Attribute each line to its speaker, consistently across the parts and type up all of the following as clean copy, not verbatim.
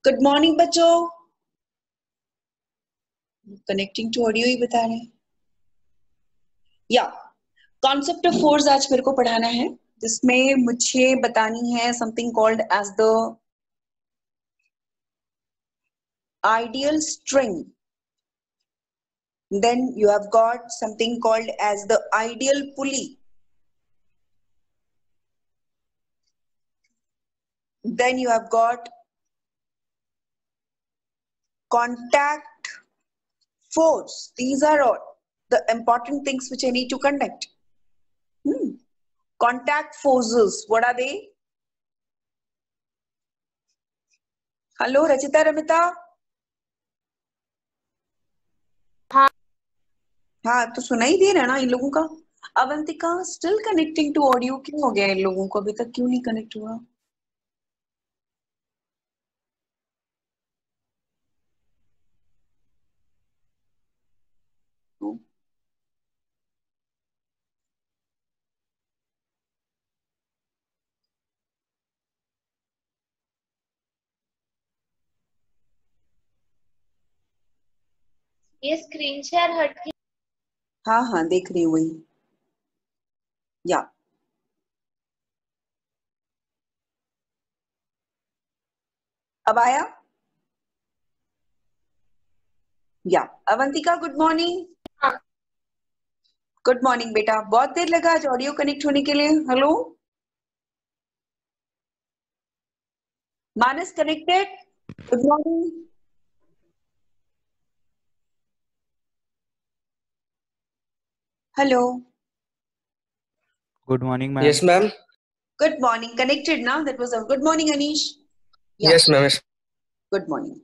Speaker 1: Good morning बच्चों। Connecting to audio ही बता रहे हैं। या कॉन्सेप्ट ऑफ फोर्स आज मेरे को पढ़ाना है, जिसमें मुझे बतानी है something called as the ideal string. Then you have got something called as the ideal pulley. Then you have got contact force. These are all the important things which I need to connect. Contact forces, what are they? Hello, Rachita, Ramita. हाँ, तो सुनाई दे रहा है ना इन लोगों का? Avantika still connecting to audio, क्यों हो गया इन लोगों को? अभी तक क्यों नहीं कनेक्ट हुआ?
Speaker 2: ये स्क्रीन शेयर हट गई।
Speaker 1: हाँ हाँ, देख रही हूँ वही। या अब आया? या Avantika, good morning. Good morning बेटा, बहुत देर लगा आज ऑडियो कनेक्ट होने के लिए। Hello Manas, connected? Good morning. Hello,
Speaker 3: Good morning, ma'am.
Speaker 4: Yes, ma'am.
Speaker 1: Good morning, connected ना? That was good morning Anish.
Speaker 4: Yes, ma'am. Yes.
Speaker 1: Good morning.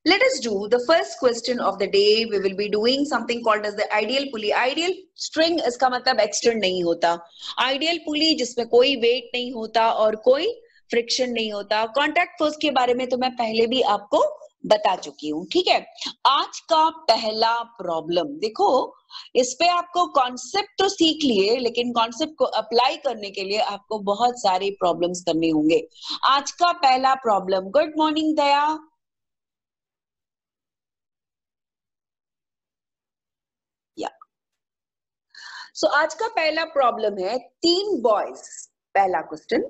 Speaker 1: Let us do the first question of the day. We will be doing something called as the ideal pulley. Ideal string इसका मतलब extend नहीं होता. Ideal pulley जिसमें कोई weight नहीं होता और कोई friction नहीं होता. Contact force के बारे में तो मैं पहले भी आपको बता चुकी हूँ, ठीक है? आज का पहला प्रॉब्लम देखो, इस पे आपको कॉन्सेप्ट तो सीख लिए, लेकिन कॉन्सेप्ट को अप्लाई करने के लिए आपको बहुत सारे प्रॉब्लम्स करने होंगे. आज का पहला problem. Good morning Daya. So आज का पहला प्रॉब्लम है 3 बॉयज. पहला question,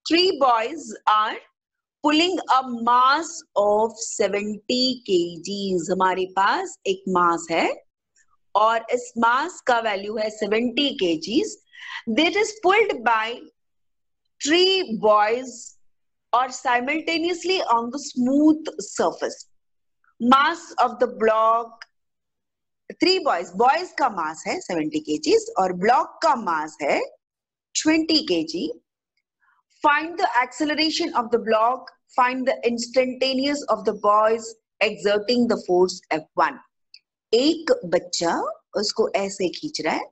Speaker 1: 3 boys are pulling a mass of 70 kgs. हमारे पास एक मास है और इस मास का वैल्यू है 70 kgs. This is pulled by 3 boys और simultaneously on the smooth surface. Mass of the block, 3 boys का मास है 70 kg और ब्लॉक का मास है 20 kg. Find the acceleration of the block, find the instantaneous of the boys exerting the force F1. एक बच्चा उसको ऐसे खींच रहा है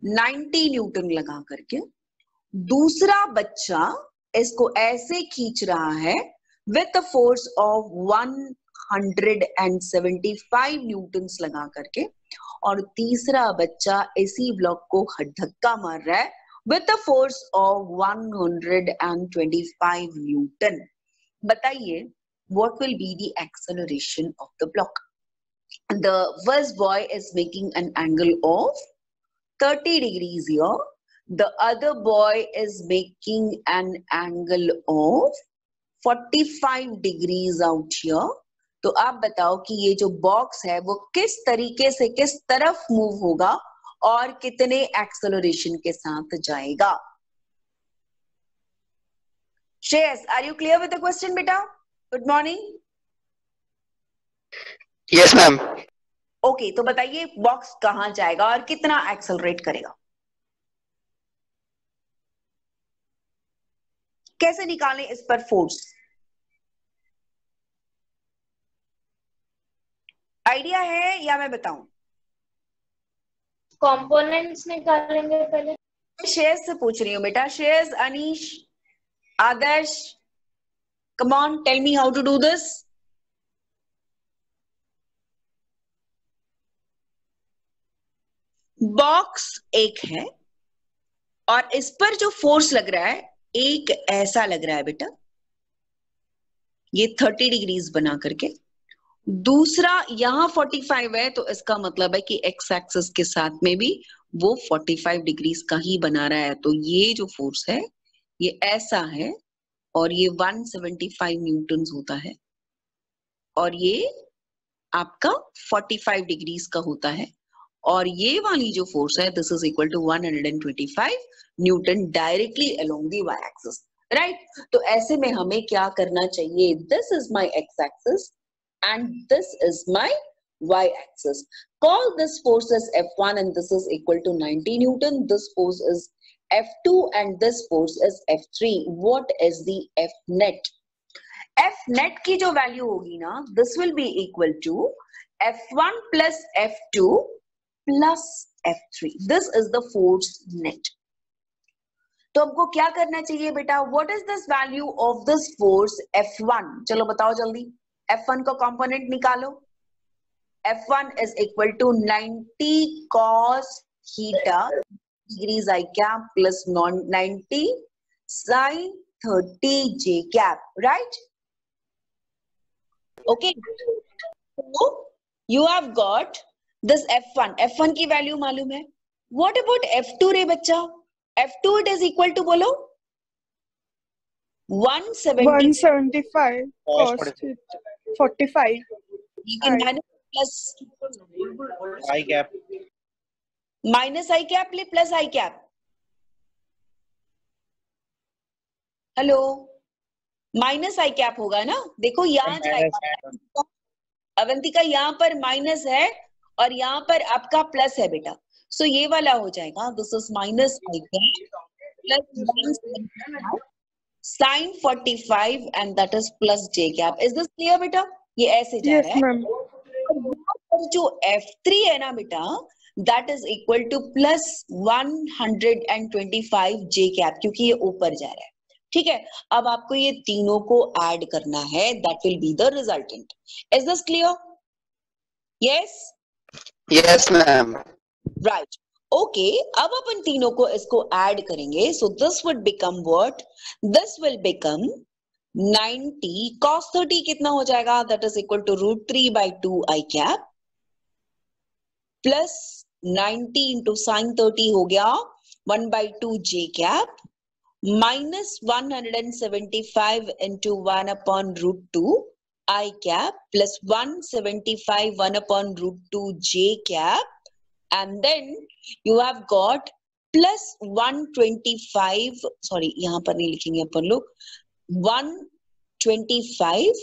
Speaker 1: 90 न्यूटन लगा करके, दूसरा बच्चा इसको ऐसे खींच रहा है with a force of 175 Newton's लगा करके, और तीसरा बच्चा इसी ब्लॉक को धक्का मार रहा है with a force of 125 Newton. बताइए what will be the acceleration of the block? The first boy is making an angle of 30 degrees here. The other boy is making an angle of 45 degrees out here. तो आप बताओ कि ये जो box है वो किस तरीके से किस तरफ मूव होगा और कितने एक्सेलरेशन के साथ जाएगा. Shreyas, are you clear with the question बेटा? Good morning.
Speaker 4: Yes, ma'am.
Speaker 1: Okay, तो बताइए बॉक्स कहां जाएगा और कितना एक्सेलरेट करेगा? कैसे निकालें इस पर फोर्स? आइडिया है या मैं बताऊं?
Speaker 2: कंपोनेंट्स निकालेंगे पहले.
Speaker 1: श्रेयस से पूछ रही हूँ बेटा. श्रेयस, अनीश, आदर्श, come on, tell me how to do this. Box एक है और इस पर जो फोर्स लग रहा है एक ऐसा लग रहा है बेटा, ये 30 डिग्रीज बना करके। दूसरा यहां 45 है, तो इसका मतलब है कि एक्स एक्सिस के साथ में भी वो 45 डिग्रीज का ही बना रहा है। तो ये जो फोर्स है ये ऐसा है और ये 175 न्यूटन होता है और ये आपका 45 डिग्रीज का होता है। और ये वाली जो फोर्स है this is equal to 125 newton directly along the Y axis, right. तो ऐसे में हमें क्या करना चाहिए, this is my X axis and this is my y-axis. Call this force as F1 and this is equal to 90 Newton. This force is F2 and this force is F3. What is the F net? F net की जो value होगी ना, this will be equal to F1 plus F2 plus F3. This is the force net. तो हमको क्या करना चाहिए बेटा, what is this value of this force F1? चलो बताओ जल्दी, F1 का कंपोनेंट निकालो। F1 is equal to 90 cos theta degrees I cap plus 90 sin 30 j cap, right? Okay. So you have got this F1. F1 की value मालूम है। What about F2 रे बच्चा? F2 it is equal to बोलो
Speaker 3: 175 cos theta 45.
Speaker 1: You can minus plus
Speaker 5: I cap
Speaker 1: minus I cap ले plus I cap. Hello, minus I cap होगा ना, देखो यहाँ जाएगा अवंतिका, यहाँ पर माइनस है और यहाँ पर आपका प्लस है बेटा, सो ये वाला हो जाएगा this is minus I cap plus sign 45 and that is plus J cap. Is this clear बेटा? ये ऐसे जा रहा है। और जो F3 है ना बेटा, that is equal two plus 125 J cap, क्योंकि ये ऊपर जा रहा है। ठीक है, अब आपको ये तीनों को ऐड करना है, that will be the resultant. Is this clear? Yes
Speaker 4: Yes, ma'am.
Speaker 1: Right, okay. अब अपन तीनों को इसको ऐड करेंगे, so this would become what, this will become 90 cos 30 कितना हो जाएगा, that is equal to √3/2 I cap plus 90 into sine 30 हो गया 1/2 J cap minus 175 into 1/√2 I cap plus 175 1/√2 J cap and then you have got plus 125, sorry यहाँ पर नहीं लिखेंगे अपन लोग, 125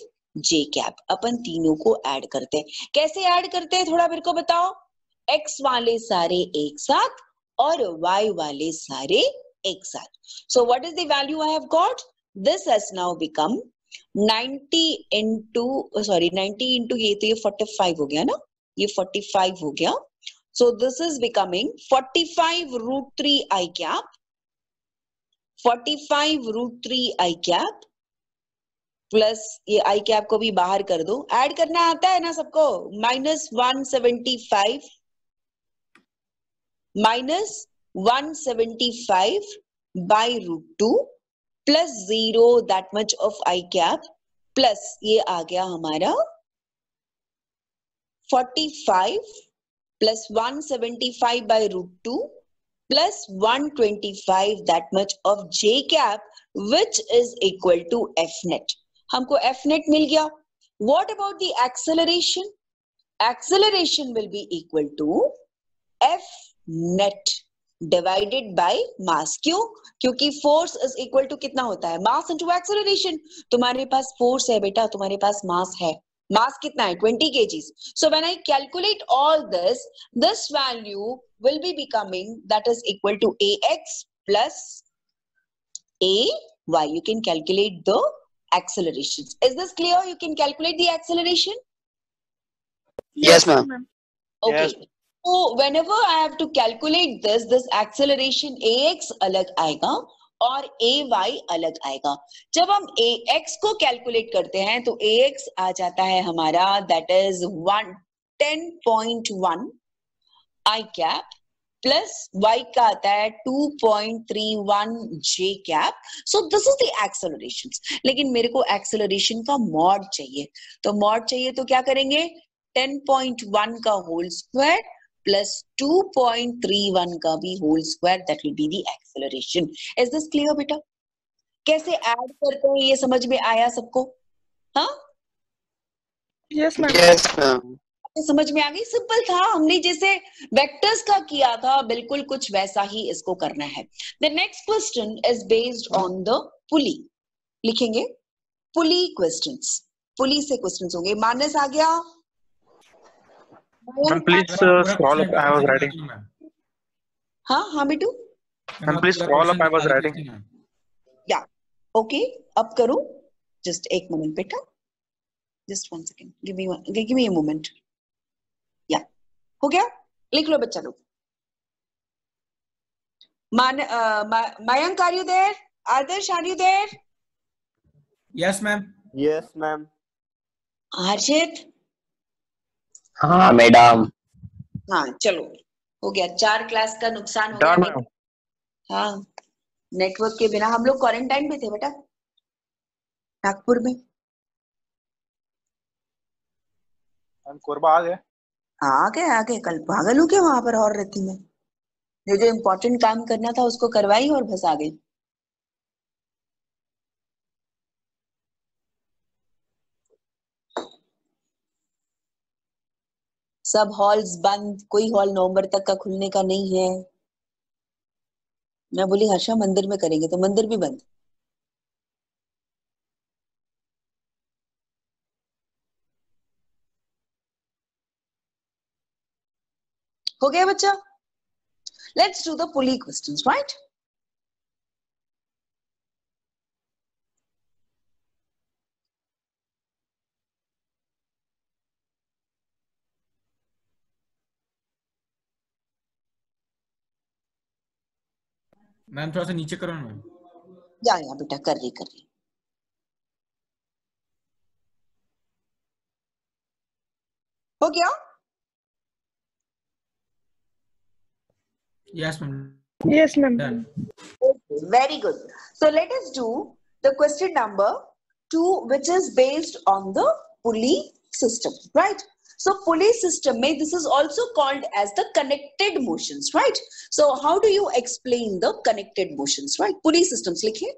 Speaker 1: J कैप। अपन तीनों को ऐड करते हैं। कैसे ऐड करते हैं थोड़ा मेरे को बताओ। X वाले सारे एक साथ और Y वाले सारे एक साथ। So what is the value I have got? This has now become 90 into ये तो ये 45 हो गया ना, ये 45 हो गया। So this is becoming 45 √3 I cap, 45 √3 I cap plus ये I कैप को भी बाहर कर दो, ऐड करना आता है ना सबको, minus 175 by √2 plus 0 that much of I cap plus ये आ गया हमारा 45 plus 175 by √2 plus 125 that much of J cap which is equal to F net. हमको F net मिल गया। What about the acceleration? Acceleration will be equal to F net divided by mass. क्यों? क्योंकि force is equal to कितना होता है, mass into acceleration। तुम्हारे पास force है बेटा, तुम्हारे पास mass है, mass कितना है 20 kgs. So when I calculate all this, this value will be becoming that is equal to ax plus ay. You can calculate the accelerations. Is this clear? You can calculate the acceleration.
Speaker 4: Yes, ma'am.
Speaker 1: Okay.
Speaker 5: Yes.
Speaker 1: So whenever I have to calculate this acceleration ax अलग आएगा और ay अलग आएगा। जब हम ax को calculate करते हैं तो ax आ जाता है हमारा that is 10.1 I cap plus y का आता है 2.31 j cap. So this is the acceleration. लेकिन मेरे को एक्सेलरेशन का मॉड चाहिए. तो मॉड चाहिए तो क्या करेंगे? 10.1 का होल स्क्वायर प्लस 2.31 का भी whole square, that will be the acceleration. Is this clear बेटा? कैसे ऐड करते हैं ये समझ में आया सबको? हाँ,
Speaker 3: Yes, ma'am.
Speaker 4: Yes, ma'am.
Speaker 1: समझ में आ गई? सिंपल था. हमने जैसे वेक्टर्स का किया था बिल्कुल कुछ वैसा ही इसको करना है. The next question is based on the पुली. लिखेंगे पुली क्वेश्चंस. पुली से क्वेश्चंस होंगे. मानस आ गया?
Speaker 5: Ma'am, please scroll up. I was writing.
Speaker 1: हाँ हाँ बेटू.
Speaker 5: Ma'am, please scroll up. I was writing.
Speaker 1: या ओके, अब करो. जस्ट एक मोमेंट बेटा. Just 1 second. Give me a moment. या हो गया? लिख लो बच्चा लोग. Mayank, are you there? Adarsh, are you there?
Speaker 6: Yes, ma'am.
Speaker 7: Yes, ma'am.
Speaker 1: Harshit?
Speaker 4: हाँ मैडम.
Speaker 1: हाँ चलो हो गया. 4 क्लास का नुकसान हो गया.
Speaker 5: Done, ma'am.
Speaker 1: हाँ, नेटवर्क के बिना. हम लोग क्वारंटाइन में थे बेटा नागपुर में.
Speaker 5: Ma'am, कोरबा आ गए.
Speaker 1: आ गए. कल पागल हूँ क्या वहां पर और रहती में? जो इम्पोर्टेंट काम करना था उसको करवाई और बस आ गई. सब हॉल्स बंद. कोई हॉल नवंबर तक का खुलने का नहीं है. मैं बोली हर्षा मंदिर में करेंगे तो मंदिर भी बंद. हो गया बच्चा? Let's do the pulley questions, right?
Speaker 6: Ma'am थोड़ा सा नीचे करो ना मैम.
Speaker 1: या बेटा कर रही. हो गया?
Speaker 6: Yes, ma'am.
Speaker 3: Yes, ma'am.
Speaker 6: Done.
Speaker 1: Very good. So let us do the question number 2, which is based on the pulley system, right? So pulley system mein this is also called as the connected motions, right? So how do you explain the connected motions, right? Pulley systems likhiye.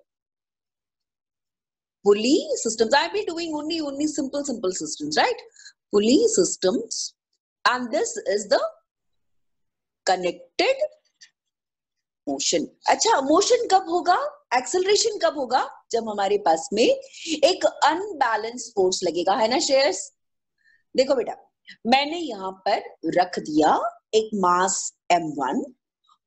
Speaker 1: Pulley systems. I'll be doing only simple systems, right? Pulley systems, and this is the connected motion. अच्छा, motion कब होगा? Acceleration कब होगा? जब हमारे पास में एक unbalance force लगेगा, है ना श्रेयस? देखो बेटा, मैंने यहाँ पर रख दिया एक मास m1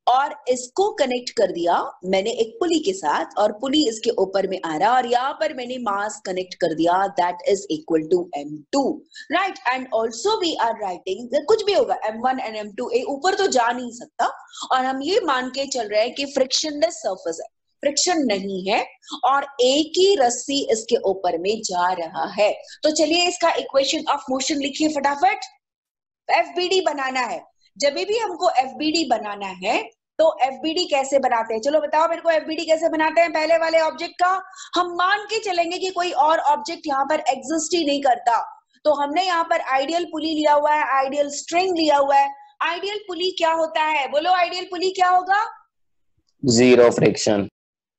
Speaker 1: और इसको कनेक्ट कर दिया मैंने एक पुली के साथ, और पुली इसके ऊपर में आ रहा, और यहाँ पर मैंने मास कनेक्ट कर दिया, that is equal to m2, right? And also we are writing, कुछ भी होगा m1 एंड m2, ऊपर तो जा नहीं सकता, और हम ये मान के चल रहे हैं कि फ्रिक्शनलेस सरफेस है, फ्रिक्शन नहीं है, और एक ही रस्सी इसके ऊपर में जा रहा है. तो चलिए इसका इक्वेशन ऑफ मोशन लिखिए फटाफट. एफबीडी बनाना है. जब भी हमको एफबीडी बनाना है तो एफबीडी कैसे बनाते हैं? चलो बताओ मेरे को, एफबीडी कैसे बनाते हैं? पहले वाले ऑब्जेक्ट का हम मान के चलेंगे कि कोई और ऑब्जेक्ट यहाँ पर एग्जिस्ट ही नहीं करता, तो हमने यहाँ पर आइडियल पुली लिया हुआ है, आइडियल स्ट्रिंग लिया हुआ है. आइडियल पुली क्या होता है? बोलो आइडियल पुली क्या होगा?
Speaker 4: Zero friction.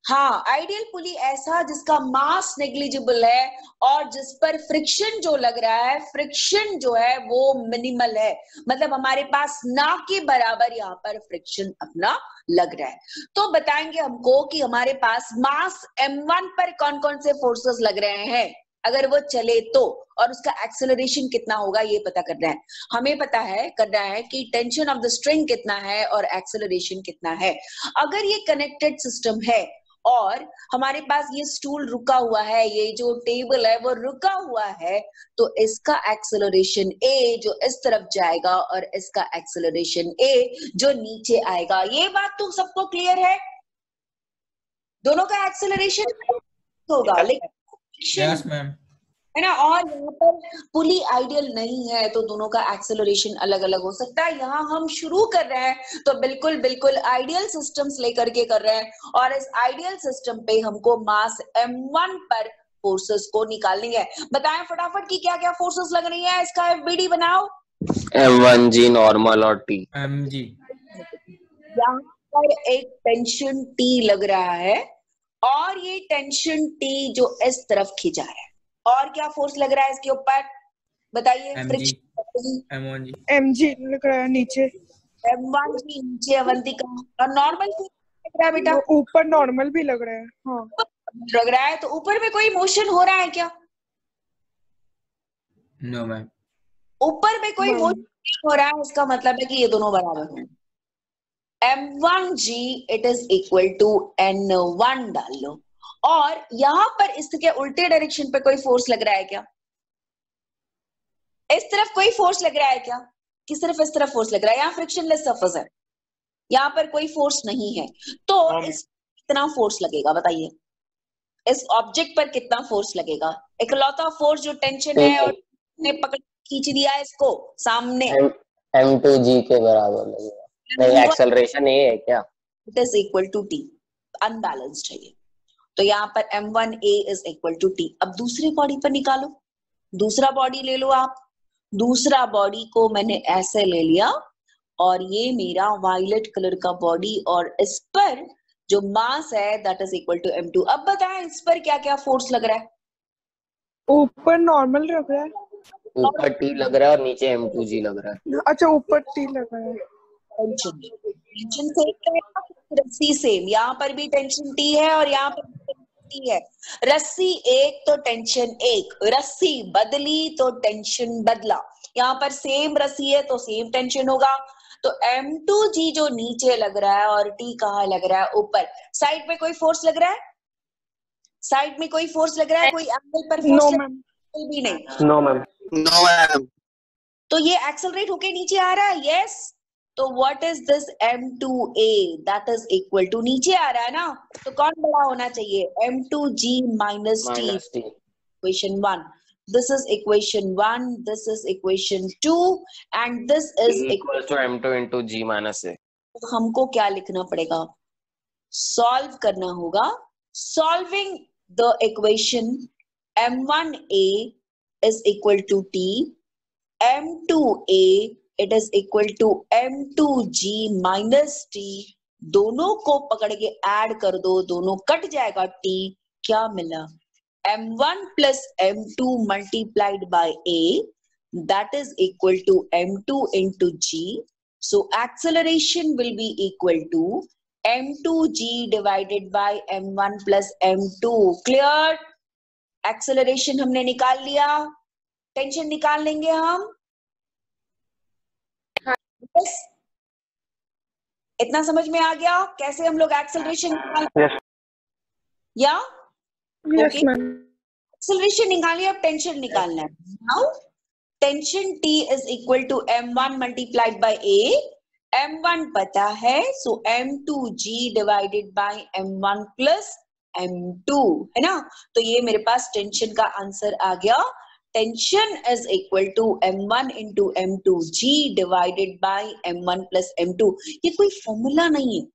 Speaker 1: हाँ, आइडियल पुली ऐसा जिसका मास नेग्लिजिबल है और जिस पर फ्रिक्शन जो लग रहा है, फ्रिक्शन जो है वो मिनिमल है, मतलब हमारे पास ना के बराबर यहाँ पर फ्रिक्शन अपना लग रहा है. तो बताएंगे हमको कि हमारे पास मास m1 पर कौन कौन से फोर्सेस लग रहे हैं अगर वो चले तो, और उसका एक्सेलरेशन कितना होगा ये पता करना है. हमें पता है करना है कि टेंशन ऑफ द स्ट्रिंग कितना है और एक्सेलरेशन कितना है. अगर ये कनेक्टेड सिस्टम है और हमारे पास ये स्टूल रुका हुआ है, ये जो टेबल है वो रुका हुआ है, तो इसका एक्सेलरेशन a जो इस तरफ जाएगा और इसका एक्सेलरेशन a जो नीचे आएगा. ये बात तो सबको क्लियर है? दोनों का एक्सेलरेशन होगा, लेकिन
Speaker 6: Yes, ma'am.
Speaker 1: है ना। और यहाँ पर पुली आइडियल नहीं है तो दोनों का एक्सेलरेशन अलग अलग हो सकता है। यहाँ हम शुरू कर रहे हैं तो बिल्कुल बिल्कुल आइडियल सिस्टम्स लेकर के कर रहे हैं और इस आइडियल सिस्टम पे हमको मास m1 पर फोर्सेस को निकालनी है। बताएं फटाफट कि क्या क्या फोर्सेस लग रही है, इसका एफबीडी बनाओ।
Speaker 4: M1G नॉर्मल और T।
Speaker 6: mg।
Speaker 1: यहाँ पर एक टेंशन T लग रहा है और ये टेंशन T जो इस तरफ खींचा है। और क्या फोर्स लग रहा है इसके ऊपर बताइए?
Speaker 6: mg m1g
Speaker 3: mg लग रहा है नीचे,
Speaker 1: m1G नीचे अवंतिका, और नॉर्मल लग रहा है बेटा?
Speaker 3: ऊपर नॉर्मल भी लग रहा है। हाँ
Speaker 1: लग रहा है। तो ऊपर में कोई मोशन हो रहा है क्या?
Speaker 6: No ma'am.
Speaker 1: ऊपर में कोई
Speaker 3: हाँ।
Speaker 1: मोशन हो रहा है, इसका मतलब है कि ये दोनों बराबर हैं। m1g it is equal to n1 डाल लो। और यहां पर इसके उल्टे डायरेक्शन पे कोई फोर्स लग रहा है क्या? इस तरफ कोई फोर्स लग रहा है क्या कि सिर्फ इस तरफ फोर्स लग रहा है? यहाँ फ्रिक्शनलेस सरफेस है, यहाँ पर कोई फोर्स नहीं है, तो इस कितना फोर्स लगेगा बताइए? इस ऑब्जेक्ट पर कितना फोर्स लगेगा? इकलौता फोर्स जो टेंशन है और ने पकड़ खींच दिया इसको सामने,
Speaker 4: M2G के बराबर लगेगा। नहीं, एक्सेलरेशन ये है क्या?
Speaker 1: It is equal to T, unbalanced है ये। तो यहाँ पर m1a is equal to T. अब दूसरी बॉडी पर निकालो, दूसरा बॉडी ले लो आप। दूसरा बॉडी को मैंने ऐसे ले लिया और ये मेरा वायलेट कलर का बॉडी, और इस पर जो मास है that is equal to m2। अब बताएं इस पर क्या क्या फोर्स लग रहा है?
Speaker 3: ऊपर नॉर्मल लग रहा है।
Speaker 4: ऊपर T लग रहा है और नीचे M2G लग रहा है।
Speaker 3: अच्छा ऊपर टी लगा है।
Speaker 1: टेंशन टेंशन सेम रहेगा, रस्सी सेम। यहाँ पर भी टेंशन टी है और यहाँ पर भी टेंशन टी है। रस्सी एक तो टेंशन एक, रस्सी बदली तो टेंशन बदला। यहाँ पर सेम रस्सी है तो सेम टेंशन होगा। तो m2g जो नीचे लग रहा है और t कहाँ लग रहा है? ऊपर। साइड में कोई फोर्स लग रहा है? साइड में कोई फोर्स लग रहा है? कोई एंगल पर
Speaker 3: नो
Speaker 1: फोर्स
Speaker 3: मैम।
Speaker 1: भी नहीं।
Speaker 4: No ma'am.
Speaker 5: No ma'am.
Speaker 1: तो ये एक्सेलरेट होके नीचे आ रहा है। यस। तो what is this m2a that is equal to, नीचे आ रहा है ना, तो कौन बड़ा होना चाहिए? m2g minus t। Equation 1, this is equation 1, this is equation 2 and this is
Speaker 4: equals to M2 into G minus A।
Speaker 1: हमको क्या लिखना पड़ेगा? सॉल्व करना होगा। Solving the equation m1a is equal to t, m2a it is equal to m2g minus t। दोनों को पकड़ के ऐड कर दो, दोनों कट जाएगा t। क्या मिला? m1 plus m2 multiplied by a that is equal to m2 into g. So acceleration will be equal to m2g divided by m1 plus m2। Clear? Acceleration हमने निकाल लिया, टेंशन निकाल लेंगे हम। yes? इतना समझ में आ गया कैसे हम लोग एक्सेलरेशन निकालते हैं? या
Speaker 3: यस मैम।
Speaker 1: एक्सेलरेशन निकालिए, अब टेंशन निकालना है। Now tension T is equal to m1 multiplied by a। m1 पता है, so m2g divided by m1 plus m2 है ना। तो ये मेरे पास टेंशन का आंसर आ गया। Tension is equal to m1 into m2g divided by m1 plus m2। ये कोई फॉर्मूला नहीं है,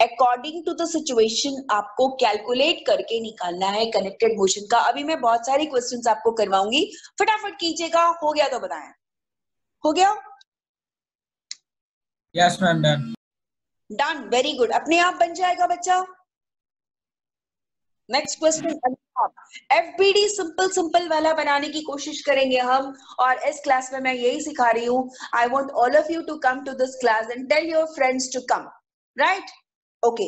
Speaker 1: अकॉर्डिंग टू द सिचुएशन आपको कैलकुलेट करके निकालना है कनेक्टेड मोशन का। अभी मैं बहुत सारी क्वेश्चंस आपको करवाऊंगी, फटाफट कीजिएगा। हो गया तो बताएं। हो गया?
Speaker 6: Yes ma'am, done.
Speaker 1: Done, very good. अपने आप बन जाएगा बच्चा। Next question, FBD simple simple वाला बनाने की कोशिश करेंगे हम, और इस क्लास में मैं यही सिखा रही हूँ। I want all of you to come to this class and tell your friends to come, right? Okay,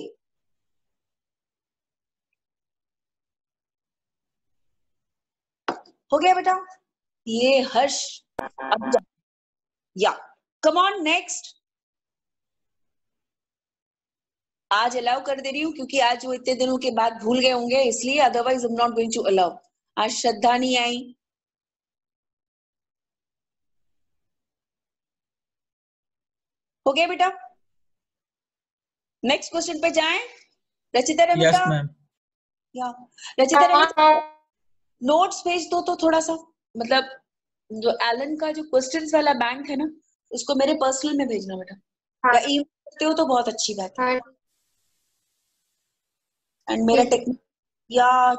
Speaker 1: हो गया बेटा? ये हर्ष अब या कम ऑन नेक्स्ट। आज अलाउ कर दे रही हूँ क्योंकि आज वो इतने दिनों के बाद भूल गए होंगे, इसलिए। Otherwise I am not going to allow. आज श्रद्धा नहीं आई। हो गया बेटा? नेक्स्ट क्वेश्चन पे जाएं। रचिता रमिता?
Speaker 6: Yes ma'am.
Speaker 1: या रचिता रमिता, नोट्स भेज दो तो थोड़ा सा, मतलब जो एलन का जो क्वेश्चंस वाला बैंक है ना, उसको मेरे पर्सनल में भेजना बेटा,
Speaker 2: हाँ।
Speaker 1: या ईमेल करते हो तो बहुत अच्छी बात है।
Speaker 2: हाँ
Speaker 1: एंड मेरा
Speaker 2: ठीक है।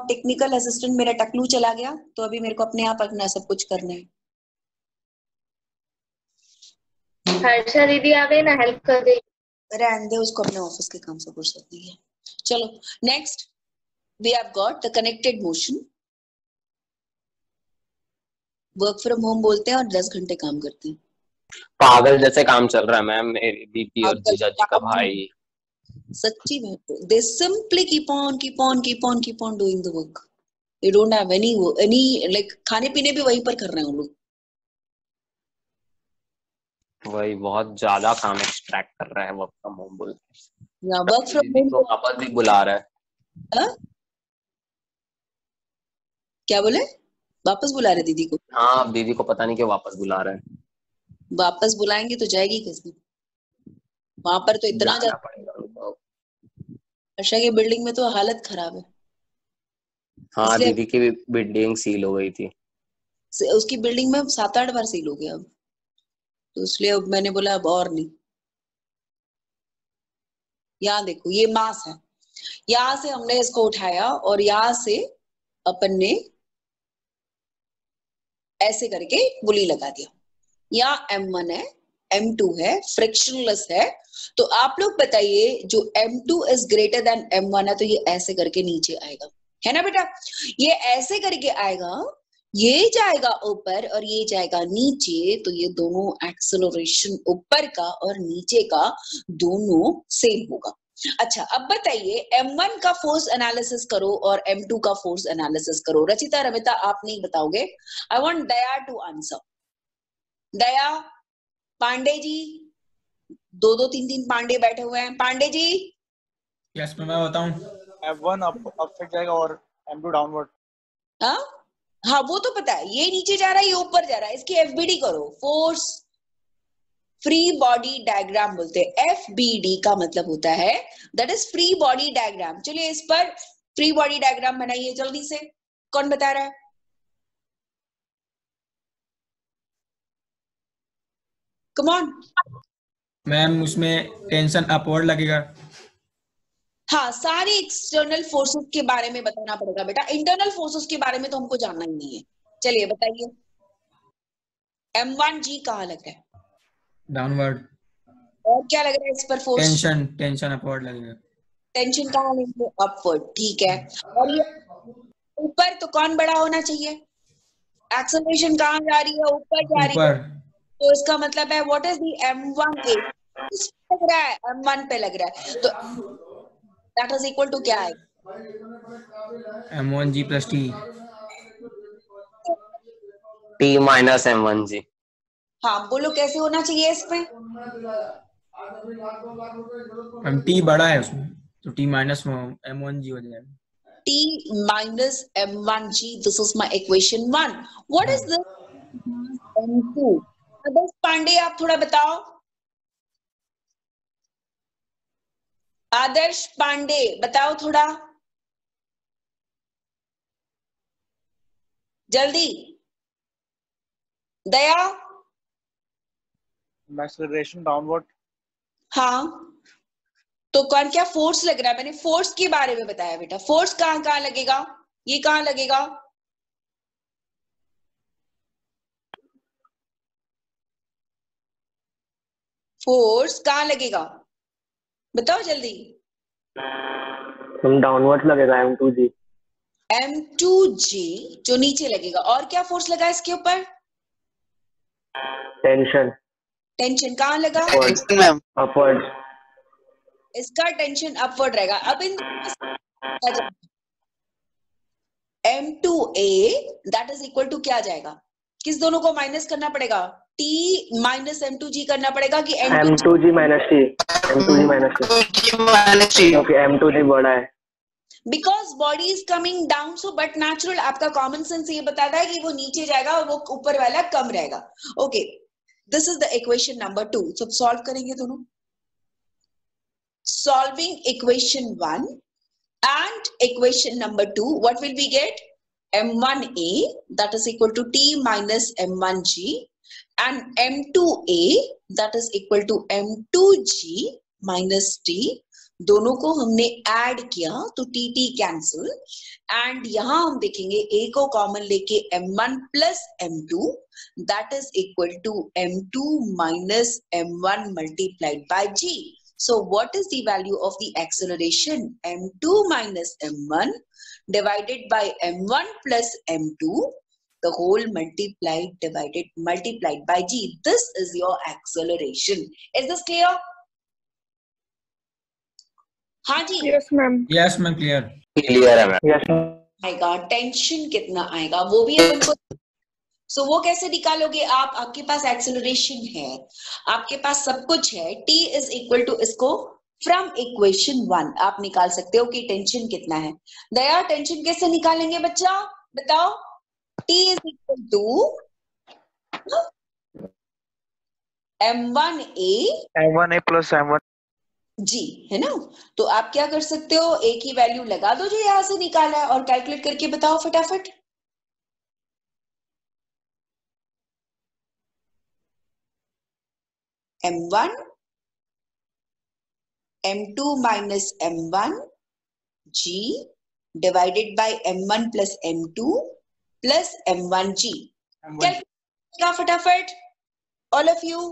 Speaker 1: टेक्निकल असिस्टेंट मेरा टकलू चला गया, तो अभी मेरे को अपने आप अपना सब कुछ करना है।
Speaker 2: हर्षा दीदी आ गई ना, हेल्प कर दे।
Speaker 1: रहने दे उसको, अपने ऑफिस के काम से फुर्सत नहीं है। चलो next we have got the connected motion. Work from home बोलते हैं और 10 घंटे काम करते हैं।
Speaker 4: पागल जैसे काम चल रहा है मैम, मेरी दीदी और
Speaker 1: पागल
Speaker 4: जीजा जी का
Speaker 1: काम
Speaker 4: भाई।
Speaker 1: सच्ची में, they simply keep on doing the work. They don't have any like खाने पीने भी वहीं पर कर रहे हैं उन लोग।
Speaker 4: वही बहुत ज्यादा काम एक्सट्रैक्ट कर रहा है वर्क फ्रॉम होम बोल के।
Speaker 1: या वर्क फ्रॉम
Speaker 4: दीदी
Speaker 1: होम
Speaker 4: को वापस भी बुला रहा है।
Speaker 1: क्या बोले? वापस बुला रहे दीदी को?
Speaker 4: हाँ, अब दीदी को पता नहीं क्यों वापस बुला रहा है।
Speaker 1: वापस बुलाएंगे तो जाएगी कैसे? वहां पर तो इतना
Speaker 4: जाना
Speaker 1: ज्यादा,
Speaker 4: पड़ेगा उनको।
Speaker 1: हर्षा की बिल्डिंग में तो हालत खराब है।
Speaker 4: हाँ,
Speaker 1: इसलिए
Speaker 4: दीदी की भी बिल्डिंग सील हो गई थी।
Speaker 1: उसकी बिल्डिंग में 7-8 बार सील हो गया अब, तो इसलिए अब मैंने बोला अब और नहीं। यहाँ देखो ये मास है, यहाँ से हमने इसको उठाया और यहाँ से अपन ने ऐसे करके गुली लगा दिया। यहाँ M1 है, M2 है, फ्रिक्शनलेस है। तो आप लोग बताइए जो M2 is greater than M1 है, तो ये ऐसे करके नीचे आएगा, है ना बेटा? ये ऐसे करके आएगा, ये जाएगा ऊपर और ये जाएगा नीचे, तो ये दोनों एक्सेलरेशन ऊपर का और नीचे का दोनों सेम होगा। अच्छा अब बताइए M1 का फोर्स एनालिसिस करो और M2 का फोर्स एनालिसिस करो। रचिता रमिता आप नहीं बताओगे, I want Daya to answer. Daya, Pandey ji, 2-2 3-3 Pandey बैठे हुए हैं। पांडे जी
Speaker 6: यस मैं बताऊं।
Speaker 5: F1 अप फिट जाएगा और M2 डाउनवर्ड।
Speaker 1: हाँ वो तो पता है, ये नीचे जा रहा है ये ऊपर जा रहा है। इसकी FBD करो, फोर्स फ्री बॉडी डायग्राम बोलते हैं। FBD का मतलब होता है that is free body diagram. चलिए इस पर फ्री बॉडी डायग्राम बनाइए जल्दी से, कौन बता रहा है? Come on.
Speaker 6: मैम उसमें टेंशन अपवर्ड लगेगा।
Speaker 1: हाँ सारी एक्सटर्नल फोर्सेस के बारे में बताना पड़ेगा बेटा, इंटरनल फोर्सेस के बारे में तो हमको जानना ही नहीं है। चलिए बताइए M1G कहाँ लग रहा है?
Speaker 6: डाउनवर्ड।
Speaker 1: और क्या लग रहा है इस पर फोर्स?
Speaker 6: टेंशन अपवर्ड लगेगा।
Speaker 1: टेंशन कहाँ लेंगे? अपवर्ड, ठीक है। और ये ऊपर तो कौन बड़ा होना चाहिए? एक्सेलरेशन कहाँ जा रही है? ऊपर जा रही है,
Speaker 6: ऊपर।
Speaker 1: तो इसका मतलब है व्हाट इज द M1A? इस पे लग रहा है, M1 पे लग रहा है, तो दैट इज इक्वल टू क्या है?
Speaker 6: M1G + T।
Speaker 4: T minus M1G।
Speaker 1: हाँ बोलो कैसे होना चाहिए इस पे?
Speaker 6: मैम T बड़ा है उसमें, तो T माइनस M1G हो जाएगा।
Speaker 1: T minus M1G, this is my equation 1. What is this M2? आदर्श पांडे आप थोड़ा बताओ। आदर्श पांडे बताओ थोड़ा जल्दी। दया,
Speaker 5: एक्सेलरेशन डाउनवर्ड।
Speaker 1: हाँ तो कौन क्या फोर्स लग रहा है? मैंने फोर्स के बारे में बताया बेटा। फोर्स कहाँ कहाँ लगेगा? ये कहाँ लगेगा? फोर्स कहाँ लगेगा बताओ जल्दी।
Speaker 4: तुम डाउनवर्ड लगेगा M2G।
Speaker 1: M2G जो नीचे लगेगा। और क्या फोर्स लगा इसके ऊपर?
Speaker 4: टेंशन।
Speaker 1: टेंशन कहाँ लगा?
Speaker 4: अपवर्ड।
Speaker 1: इसका टेंशन अपवर्ड रहेगा। अब इन M2A that is equal to क्या जाएगा? किस दोनों को माइनस करना पड़ेगा? T माइनस M2G करना पड़ेगा कि
Speaker 4: M2G minus T। M2G minus T क्योंकि M2G बड़ा है।
Speaker 1: Because body is coming down, so but natural आपका कॉमन सेंस ये बताता है कि वो नीचे जाएगा और वो ऊपर वाला कम रहेगा। Okay this is the equation number 2। सब सॉल्व करेंगे दोनों। Solving equation 1 and equation number 2, what will we get? m1a that is equal to t minus m1g and m2a that is equal to m2g minus t, दोनों को हमने add किया तो T T cancel, and यहां हम देखेंगे a को common लेके m1 plus m2 that is equal to m2 minus m1 multiplied by g. So what is the value of the acceleration? m2 minus m1 divided by m1 plus m2, the whole multiplied by g. This is your acceleration. Is this clear? हाँ जी.
Speaker 3: Yes, ma'am.
Speaker 6: Yes ma'am clear
Speaker 4: clear है ma'am.
Speaker 5: Yes, ma'am.
Speaker 1: आएगा tension कितना आएगा वो भी अपन को. सो वो कैसे निकालोगे आप? आपके पास एक्सेलरेशन है, आपके पास सब कुछ है, t इज इक्वल टू, इसको फ्रॉम इक्वेशन 1 आप निकाल सकते हो कि टेंशन कितना है. दया टेंशन कैसे निकालेंगे बच्चा बताओ? t is equal to m1a
Speaker 5: M1A plus M1.
Speaker 1: जी, है ना. तो आप क्या कर सकते हो, एक ही वैल्यू लगा दो जो यहां से निकाला है और कैलकुलेट करके बताओ फटाफट. m1 m2 minus m1 g divided by m1 plus m2 plus m1 g. क्या फटाफट all of you?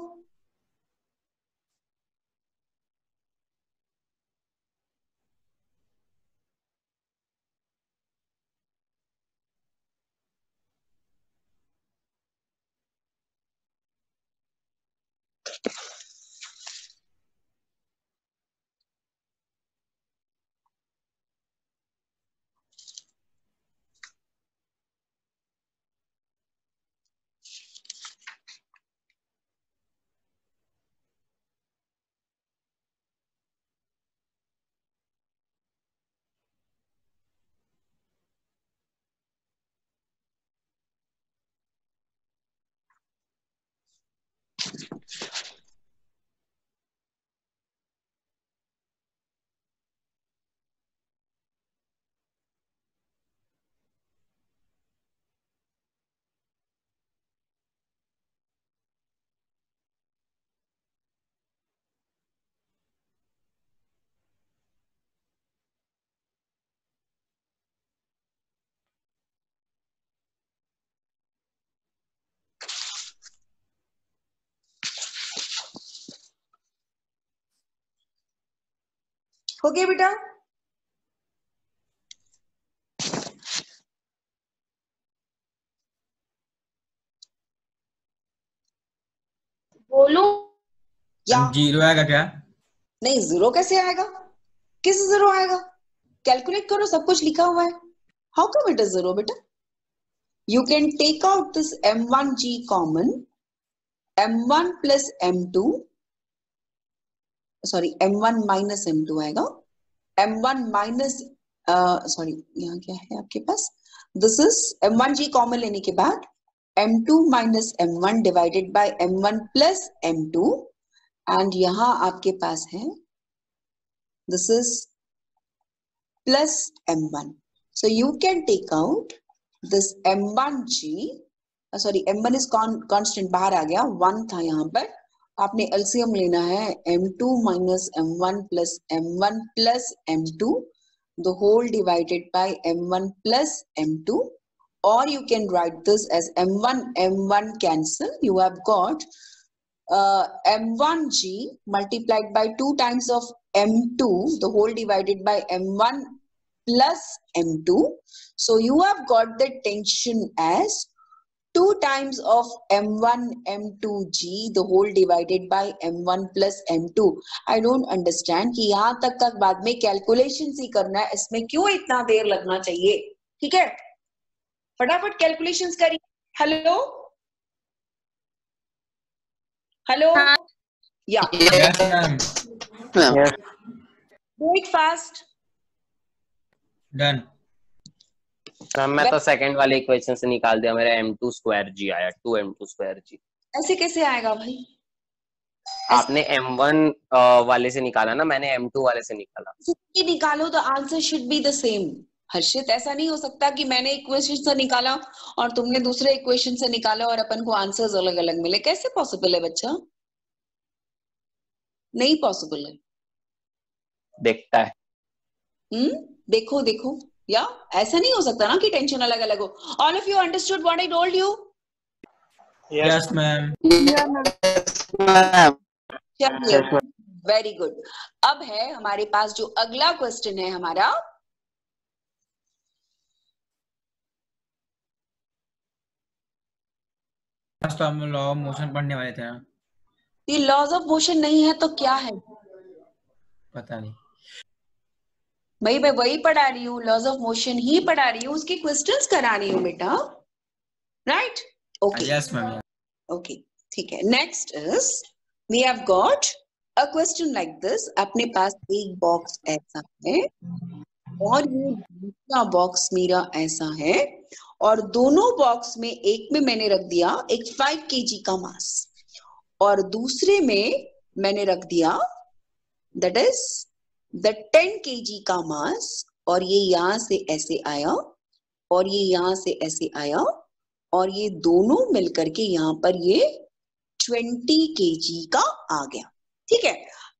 Speaker 1: हो गया बेटा?
Speaker 2: बोलू
Speaker 1: या
Speaker 6: जीरो आएगा क्या?
Speaker 1: नहीं, जीरो कैसे आएगा? किस जीरो आएगा? कैलकुलेट करो, सब कुछ लिखा हुआ है. How come it is zero बेटा? You can take out this m1g common, m1 plus m2, sorry m1 minus m2 आएगा, m1 माइनस सॉरी यहाँ क्या है आपके पास, दिस इज m1g कॉमन लेने के बाद m2 minus m1 divided by m1 plus m2, and यहां आपके पास है this is plus m1. So you can take out this m1g, sorry m1 is constant बाहर आ गया, 1 था यहाँ पर, आपने एलसीएम लेना है m2 minus m1 plus m2, the whole divided by m1 plus m2, or you can write this as m1 cancel, you have got m1g multiplied by 2 times of m2, the whole divided by m1 plus m2. So you have got the tension as 2 times of m1 m2g, the whole divided by m1 plus m2. I don't understand कि यहाँ तक बाद में calculation ही करना है, इसमें क्यों इतना देर लगना चाहिए? ठीक है, फटाफट कैलकुलेशंस करिए. हेलो हेलो, या
Speaker 6: yes ma'am.
Speaker 5: Yes.
Speaker 1: Do it fast.
Speaker 6: Done.
Speaker 4: मैं तो सेकंड वाले इक्वेशन से निकाल दिया, मेरा m2 स्क्वायर g आया, 2m2 स्क्वायर g.
Speaker 1: ऐसे कैसे आएगा भाई?
Speaker 4: आपने m1 वाले से निकाला ना, मैंने m2 वाले से निकाला.
Speaker 1: निकालो, the answer should be the same. Harshit, ऐसा नहीं हो सकता कि मैंने इक्वेशन से निकाला और तुमने दूसरे इक्वेशन से निकाला और अपन को आंसर्स अलग अलग मिले। कैसे पॉसिबल है बच्चा? नहीं पॉसिबल है।
Speaker 4: देखता है।
Speaker 1: देखो देखो, या ऐसा नहीं हो सकता ना कि टेंशन अलग अलग हो। All of you understood what I told you?
Speaker 6: Yes ma'am.
Speaker 3: या मैम।
Speaker 1: चलिए, वेरी गुड। अब है हमारे पास जो अगला क्वेश्चन है हमारा,
Speaker 6: तो हम लॉ ऑफ मोशन पढ़ने वाले थे ना।
Speaker 1: ये लॉज ऑफ मोशन नहीं है तो क्या है?
Speaker 6: पता नहीं।
Speaker 1: भाई मैं वही पढ़ा रही हूँ, लॉज ऑफ मोशन ही पढ़ा रही हूँ, उसकी क्वेश्चंस करा रही हूँ बेटा। Right? Okay
Speaker 6: yes ma'am.
Speaker 1: Okay, ठीक है। Next is we have got a question like this. अपने पास एक बॉक्स ऐसा है और ये दूसरा बॉक्स मेरा ऐसा है, और दोनों बॉक्स में एक में मैंने रख दिया एक 5 kg का मास और दूसरे में मैंने रख दिया दैट इज द 10 kg का मास, और ये यहां से ऐसे आया और ये यहां से ऐसे आया और ये दोनों मिलकर के यहाँ पर ये 20 kg का आ गया। ठीक है,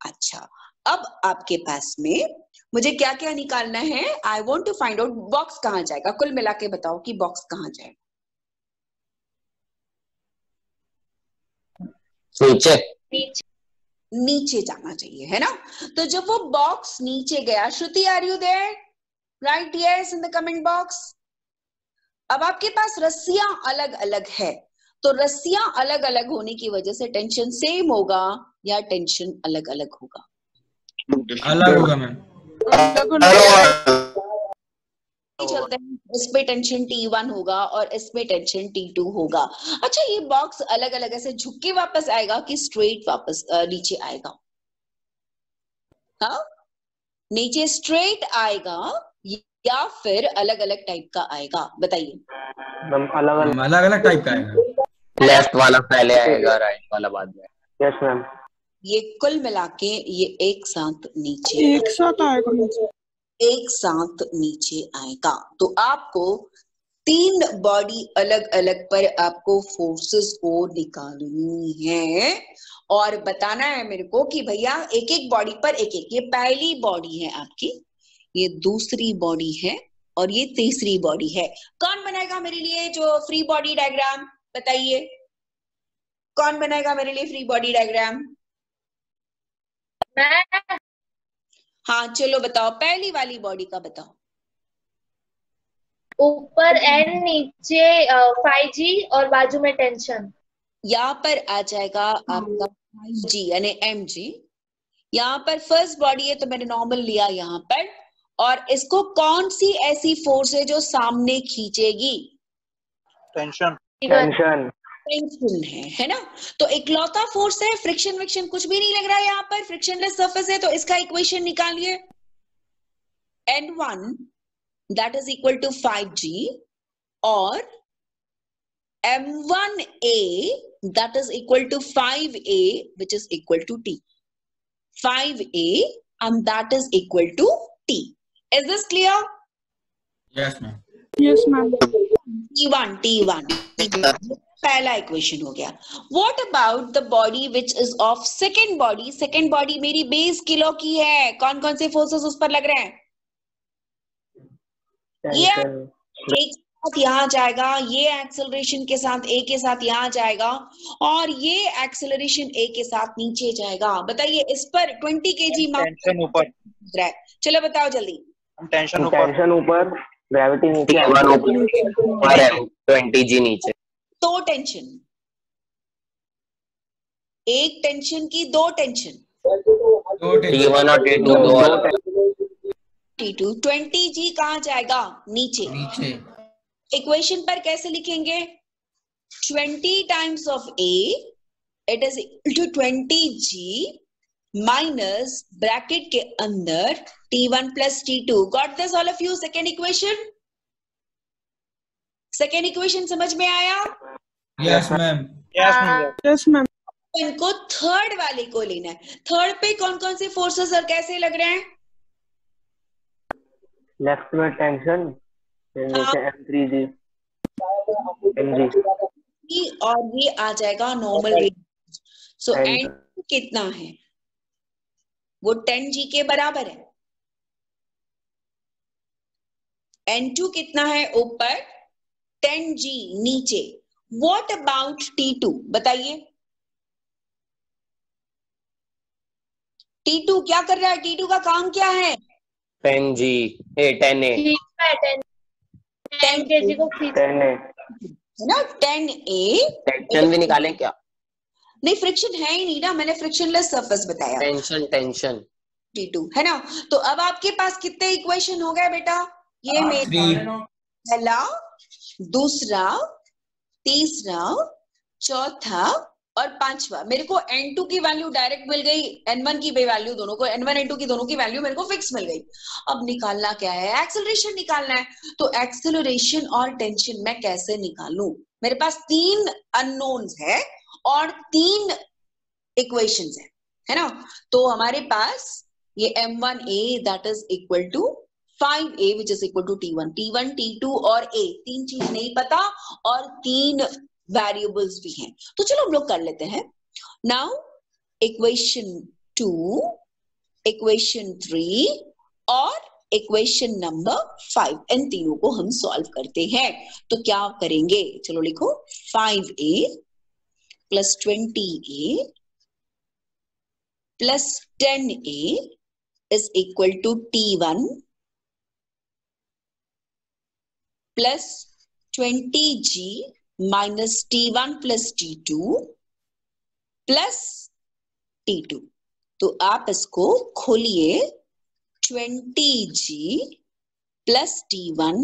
Speaker 1: अच्छा अब आपके पास में मुझे क्या क्या निकालना है? I want to find out box कहाँ जाएगा। कुल मिला के बताओ कि बॉक्स कहाँ जाएगा।
Speaker 4: नीचे।
Speaker 2: नीचे।
Speaker 1: नीचे जाना चाहिए, है ना? तो जब वो बॉक्स नीचे गया, Shruti are you there? Right yes in the comment box. अब आपके पास रस्सियां अलग अलग है, तो रस्सियां अलग अलग होने की वजह से टेंशन सेम होगा या टेंशन अलग अलग होगा?
Speaker 6: अलग होगा मैम।
Speaker 1: चलते हैं, इस पे टेंशन T1 होगा और इस पे टेंशन T2 होगा। अच्छा, ये बॉक्स अलग अलग ऐसे झुक के वापस आएगा कि स्ट्रेट वापस नीचे आएगा? हाँ, नीचे स्ट्रेट आएगा या फिर अलग अलग टाइप का आएगा? बताइए।
Speaker 6: अलग अलग टाइप का आएगा।
Speaker 4: लेफ्ट वाला पहले आएगा, राइट वाला बाद में।
Speaker 5: Yes ma'am.
Speaker 1: ये कुल मिला के ये एक साथ नीचे
Speaker 3: एक साथ आएगा नीचे।
Speaker 1: एक साथ नीचे आएगा। तो आपको 3 बॉडी अलग अलग पर आपको फोर्सेस को निकालनी है और बताना है मेरे को कि भैया एक एक बॉडी पर एक एक। ये पहली बॉडी है आपकी, ये दूसरी बॉडी है और ये तीसरी बॉडी है। कौन बनाएगा मेरे लिए जो फ्री बॉडी डायग्राम? बताइए, कौन बनाएगा मेरे लिए फ्री बॉडी डायग्राम?
Speaker 2: मैं
Speaker 1: हाँ चलो बताओ, पहली वाली बॉडी का बताओ।
Speaker 2: ऊपर एन, नीचे 5G और बाजू में टेंशन।
Speaker 1: यहाँ पर आ जाएगा आपका G यानी mg। यहाँ पर फर्स्ट बॉडी है तो मैंने नॉर्मल लिया यहाँ पर, और इसको कौन सी ऐसी फोर्स है जो सामने खींचेगी?
Speaker 5: टेंशन।
Speaker 2: टेंशन।
Speaker 1: टेंशन है ना? तो इकलौता फोर्स है, फ्रिक्शन विक्शन कुछ भी नहीं लग रहा है यहाँ पर, फ्रिक्शनलेस सरफेस है, तो इसका इक्वेशन निकालिए। N1 that is equal to 5G और M1A that is equal to 5A which is equal to T. 5A and that is equal to T. Is this clear?
Speaker 6: Yes ma'am.
Speaker 3: Yes ma'am.
Speaker 1: T1 पहला equation हो गया। What about the body which is of second body? Second body मेरी base kilo की है, कौन कौन से forces उस पर लग रहे हैं? ये एक साथ यहाँ जाएगा, ये एक्सेलरेशन के साथ ए के साथ यहाँ जाएगा और ये एक्सेलरेशन ए के साथ नीचे जाएगा। बताइए इस पर 20 kg मास
Speaker 5: टेंशन ऊपर।
Speaker 1: चलो बताओ जल्दी।
Speaker 5: टेंशन ऊपर।
Speaker 4: ग्रेविटी नीचे और 20G नीचे।
Speaker 1: दो टेंशन, एक टेंशन की दो टेंशन,
Speaker 4: T1 और T2 दो अलग।
Speaker 1: T2 20G कहाँ जाएगा? नीचे।
Speaker 6: नीचे।
Speaker 1: इक्वेशन पर कैसे लिखेंगे? 20 times of A it is equal to 20G minus bracket के अंदर T1 plus T2. Got this all of you? Second equation? Second equation समझ में आया?
Speaker 6: Yes ma'am.
Speaker 3: Yes ma'am.
Speaker 1: इनको थर्ड वाले को लेना है। थर्ड पे कौन कौन से फोर्सेस और कैसे लग रहे हैं?
Speaker 7: लेफ्ट में टेंशन, फिर
Speaker 1: हाँ,
Speaker 7: नीचे M3G MG
Speaker 1: और ये आ जाएगा normal radius. So
Speaker 7: and
Speaker 1: N2 कितना है? वो 10G के बराबर है। N2 कितना है ऊपर, 10G नीचे। What about T2 बताइए। T2 क्या कर रहा है? T2 का काम क्या है?
Speaker 4: 10G 10A
Speaker 2: खींचना है 10 kg को खींच
Speaker 7: 10A
Speaker 1: है ना, 10A।
Speaker 4: टेंशन भी निकालें क्या?
Speaker 1: नहीं, फ्रिक्शन है ही नहीं ना, मैंने फ्रिक्शनलेस सरफेस बताया।
Speaker 4: टेंशन
Speaker 1: T2 है ना। तो अब आपके पास कितने इक्वेशन हो गए बेटा? ये मेरा
Speaker 6: 3
Speaker 1: पहला, दूसरा, तीसरा, चौथा और पांचवा। मेरे को N2 की वैल्यू डायरेक्ट मिल गई, N1 की भी वैल्यू, दोनों को N1 N2 की दोनों की वैल्यू मेरे को फिक्स मिल गई। अब निकालना क्या है? एक्सेलरेशन निकालना है। तो एक्सेलरेशन और टेंशन मैं कैसे निकालूं? मेरे पास 3 अननोन्स है और 3 इक्वेशंस है ना। तो हमारे पास ये M1A that is equal to 5A which is equal to T1, T2 और A, 3 चीज नहीं पता और 3 वेरिएबल्स भी हैं। तो चलो हम लोग कर लेते हैं। नाउ इक्वेशन 2, इक्वेशन 3 और इक्वेशन नंबर 5, इन तीनों को हम सॉल्व करते हैं। तो क्या करेंगे? चलो लिखो 5A plus 20A plus 10A is equal to T1 plus 20G minus T1 plus T2 plus T2। तो आप इसको खोलिए, 20G plus T1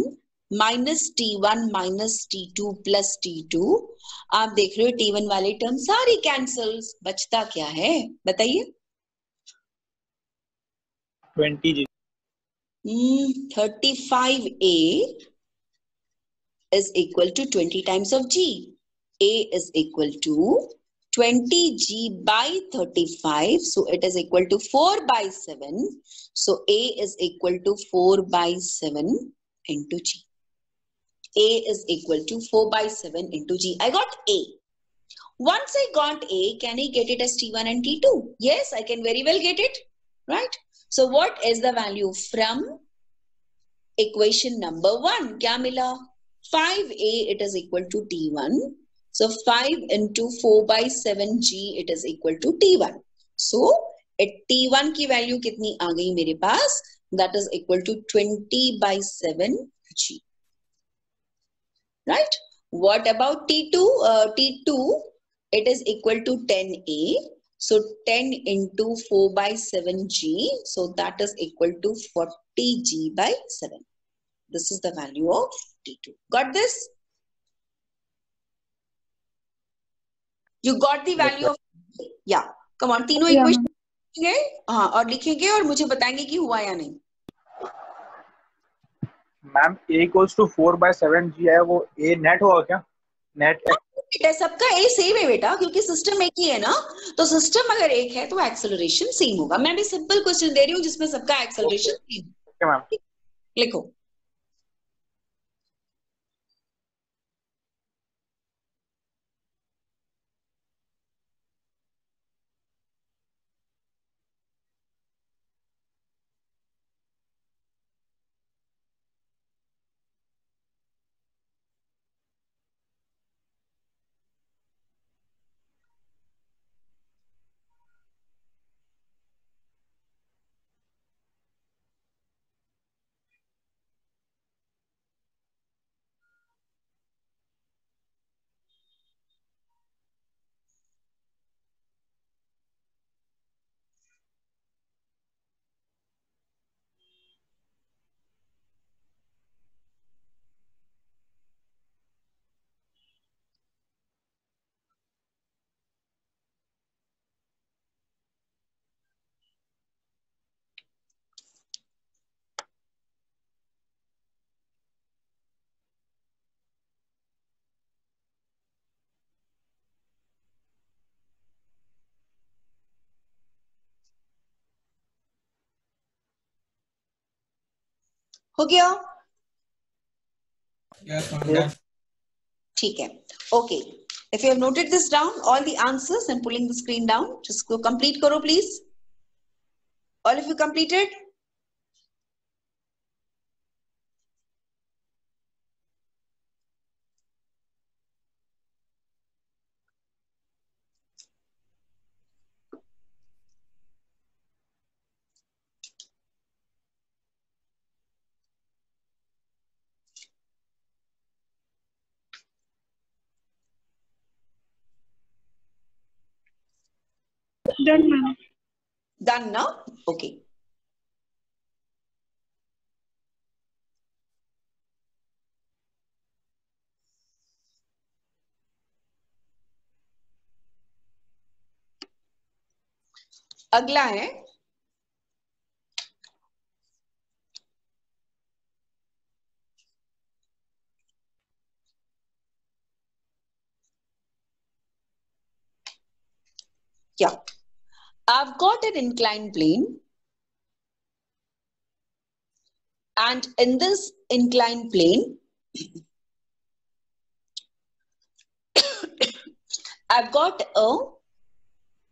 Speaker 1: minus T1 minus T2 plus T2। आप देख रहे हो T1 वाले टर्म सारी कैंसल, बचता क्या है बताइए?
Speaker 5: 20G
Speaker 1: 35A is equal to 20 times of G. A is equal to 20G by 35. So it is equal to 4 by 7. So A is equal to 4 by 7 into G. A is equal to 4 by 7 into G. I got A. Once I got A, can I get it as T1 and T2? Yes, I can very well get it. Right? So what is the value from equation number 1? क्या मिला? 5A it is equal to T1. So 5 into 4 by 7G it is equal to T1. So T1 की value कितनी आ गई मेरे पास? That is equal to 20 by 7G. Right? What about T2? T2 it is equal to 10A. So 10 into 4 by 7G. So that is equal to 40G by 7. This is the value of T2. Got this? You got the value of, yeah. Come on, तीनों
Speaker 3: Yeah,
Speaker 1: equation लिखेंगे, हाँ, और लिखेंगे और मुझे बताएंगे कि हुआ या नहीं।
Speaker 5: Ma'am A equals to 4 by 7G है, वो A नेट होगा क्या? नेट
Speaker 1: बेटा सबका ए सेम है बेटा, क्योंकि सिस्टम एक ही है ना। तो सिस्टम अगर एक है तो एक्सेलरेशन सेम होगा। मैं भी सिंपल क्वेश्चन दे रही हूँ जिसमें सबका एक्सेलरेशन सेम।
Speaker 5: Okay ma'am.
Speaker 1: लिखो हो गया?
Speaker 6: Yes, ma'am. Done.
Speaker 1: ठीक है, okay. If you have noted this down, all the answers, and pulling the screen down, just go complete करो please. All of you completed?
Speaker 3: Done, ma'am.
Speaker 1: Done now? Okay. अगला है क्या? I've got an inclined plane, and in this inclined plane I've got a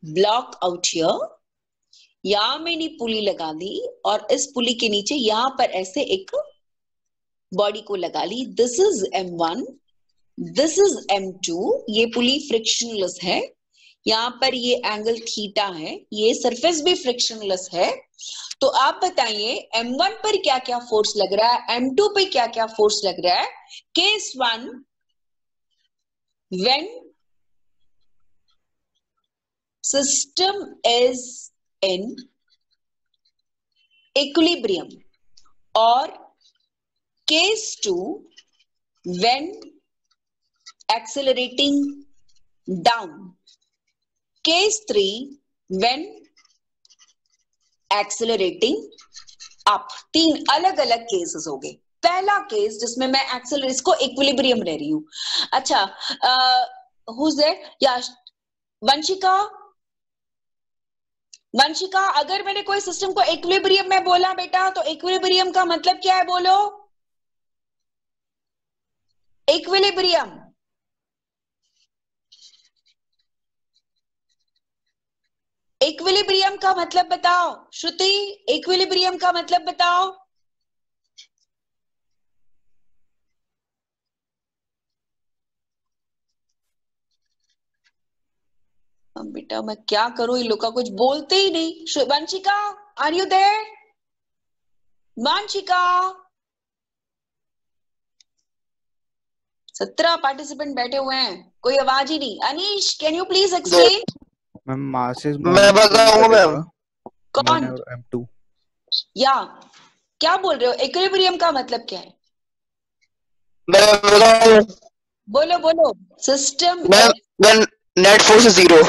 Speaker 1: block out here. यहां मैंने पुली लगा दी और इस पुली के नीचे यहां पर ऐसे एक बॉडी को लगा ली. This is M1, this is M2. ये पुली फ्रिक्शनलेस है. यहाँ पर ये एंगल थीटा है. ये सरफेस भी फ्रिक्शनलेस है. तो आप बताइए M1 पर क्या क्या फोर्स लग रहा है, M2 पे क्या क्या फोर्स लग रहा है. Case 1, when system is in equilibrium, और case 2, when accelerating down. Case 3, when accelerating up. 3 अलग अलग केसेस हो गए. पहला केस जिसमें मैं इसको इक्विलिब्रियम ले रही हूं. अच्छा, who's there? या वंशिका, अगर मैंने कोई सिस्टम को इक्विलिब्रियम में बोला बेटा, तो इक्विलिब्रियम का मतलब क्या है? बोलो. इक्विलिब्रियम इक्विलिब्रियम का मतलब बताओ. श्रुति, इक्विलिब्रियम का मतलब बताओ. अब बेटा मैं क्या करूं, इन लोग का कुछ बोलते ही नहीं. Vanshika, are you there? Vanshika, 17 participant बैठे हुए हैं, कोई आवाज ही नहीं. Anish, can you please explain?
Speaker 8: Ma'am masses
Speaker 9: मैं बताऊंगा मैम.
Speaker 1: कौन?
Speaker 8: M2.
Speaker 1: या क्या बोल रहे हो? इक्विलिब्रियम का मतलब क्या है?
Speaker 9: मैं बताऊं.
Speaker 1: बोलो बोलो. System
Speaker 9: ma'am, when net force is 0.